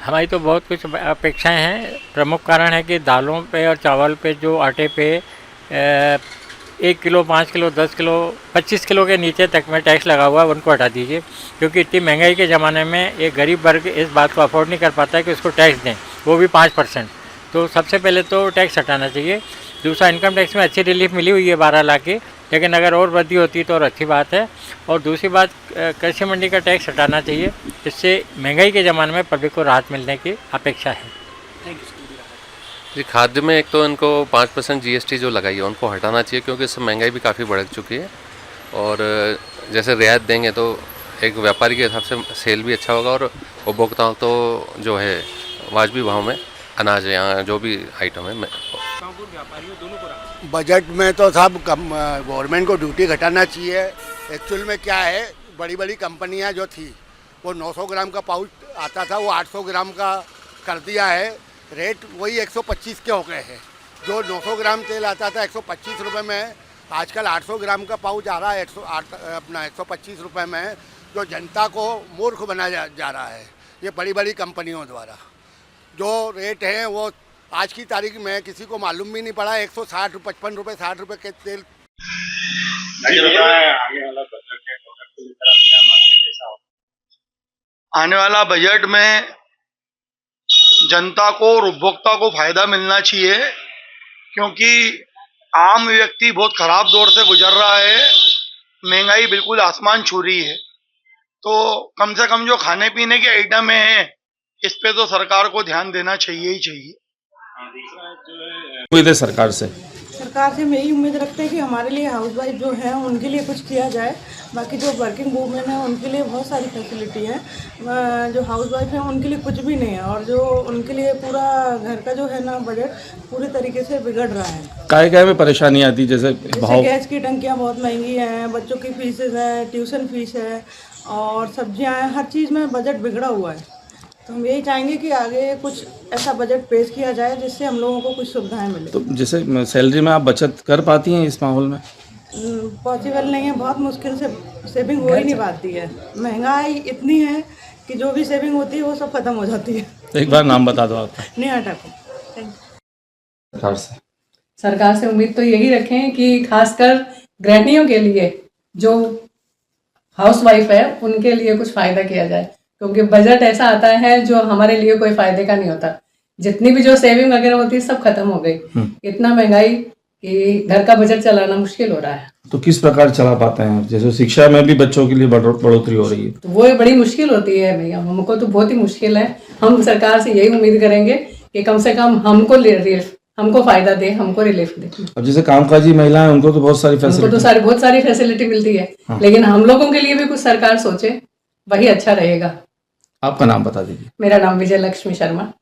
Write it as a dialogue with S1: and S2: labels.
S1: हमारी तो बहुत कुछ अपेक्षाएं हैं। प्रमुख कारण है कि दालों पे और चावल पे, जो आटे पे 1 किलो, 5 किलो, 10 किलो, 25 किलो के नीचे तक में टैक्स लगा हुआ है, उनको हटा दीजिए। क्योंकि इतनी महंगाई के ज़माने में एक गरीब वर्ग इस बात को अफोर्ड नहीं कर पाता है कि उसको टैक्स दें, वो भी 5%। तो सबसे पहले तो टैक्स हटाना चाहिए। दूसरा, इनकम टैक्स में अच्छी रिलीफ मिली हुई है 12 लाख की, लेकिन अगर और वृद्धि होती तो और अच्छी बात है। और दूसरी बात, कृषि मंडी का टैक्स हटाना चाहिए। इससे महंगाई के ज़माने में पब्लिक को राहत मिलने की अपेक्षा है।
S2: जी, खाद्य में एक तो इनको 5% GST जो लगाई है उनको हटाना चाहिए, क्योंकि इससे महंगाई भी काफ़ी बढ़ चुकी है। और जैसे रियायत देंगे तो एक व्यापारी के हिसाब से सेल भी अच्छा होगा, और उपभोक्ताओं तो जो है वाजबी भाव में अनाज या जो भी आइटम है
S3: बजट में तो साहब गवर्नमेंट को ड्यूटी घटाना चाहिए। एक्चुअल में क्या है, बड़ी बड़ी कंपनियां जो थी वो 900 ग्राम का पाउच आता था, वो 800 ग्राम का कर दिया है। रेट वही 125 के हो गए हैं। जो 900 ग्राम तेल आता था 125 रुपये में, आजकल 800 ग्राम का पाउच आ रहा है 125 रुपये में, जो जनता को मूर्ख बनाया जा रहा है ये बड़ी बड़ी कंपनियों द्वारा। जो रेट है वो आज की तारीख में किसी को मालूम भी नहीं पड़ा। 160, 55 रुपये, 60 रुपये के तेल।
S4: आने वाला बजट में जनता को और उपभोक्ता को फायदा मिलना चाहिए, क्योंकि आम व्यक्ति बहुत खराब दौर से गुजर रहा है। महंगाई बिल्कुल आसमान छू रही है। तो कम से कम जो खाने पीने के आइटम हैं इस पे तो सरकार को ध्यान देना चाहिए ही चाहिए।
S5: उम्मीद है सरकार से
S6: हम यही उम्मीद रखते हैं कि हमारे लिए हाउसवाइफ जो हैं उनके लिए कुछ किया जाए। बाकी जो वर्किंग वूमेन है उनके लिए बहुत सारी फैसिलिटी है। जो हाउसवाइफ हैं उनके लिए कुछ भी नहीं है, और जो उनके लिए पूरा घर का जो है ना बजट पूरी तरीके से बिगड़ रहा है।
S5: काय में परेशानी आती, जैसे भाव,
S6: गैस की टंकियाँ बहुत महंगी हैं, बच्चों की फीसेज है, ट्यूशन फीस है और सब्जियाँ हैं, हर चीज़ में बजट बिगड़ा हुआ है। तो हम यही चाहेंगे कि आगे कुछ ऐसा बजट पेश किया जाए जिससे हम लोगों को कुछ सुविधाएं मिले।
S5: तो जैसे सैलरी में आप बचत कर पाती हैं इस माहौल में?
S6: पॉसिबल नहीं है, बहुत मुश्किल से सेविंग हो ही नहीं पाती है। महंगाई इतनी है कि जो भी सेविंग होती है वो सब खत्म हो जाती है।
S5: एक बार नाम बता दो आपका।
S6: नेहा ठाकुर।
S7: सरकार से उम्मीद तो यही रखें कि खासकर गृहिणियों के लिए, जो हाउसवाइफ है उनके लिए कुछ फायदा किया जाए, क्योंकि बजट ऐसा आता है जो हमारे लिए कोई फायदे का नहीं होता। जितनी भी जो सेविंग वगैरह होती है सब खत्म हो गई। इतना महंगाई कि घर का बजट चलाना मुश्किल हो रहा है।
S5: तो किस प्रकार चला पाते हैं? जैसे शिक्षा में भी बच्चों के लिए बढ़ोतरी हो रही है,
S7: तो वो बड़ी मुश्किल होती है भैया, हमको तो बहुत ही मुश्किल है। हम सरकार से यही उम्मीद करेंगे कि कम से कम हमको फायदा दे, हमको रिलीफ दे।
S5: अब जैसे कामकाजी महिलाएं, उनको तो बहुत सारी
S7: फैसिलिटी मिलती है। लेकिन हम लोगों के लिए भी कुछ सरकार सोचे, वही अच्छा रहेगा।
S5: आपका नाम बता दीजिए।
S7: मेरा नाम विजय लक्ष्मी शर्मा।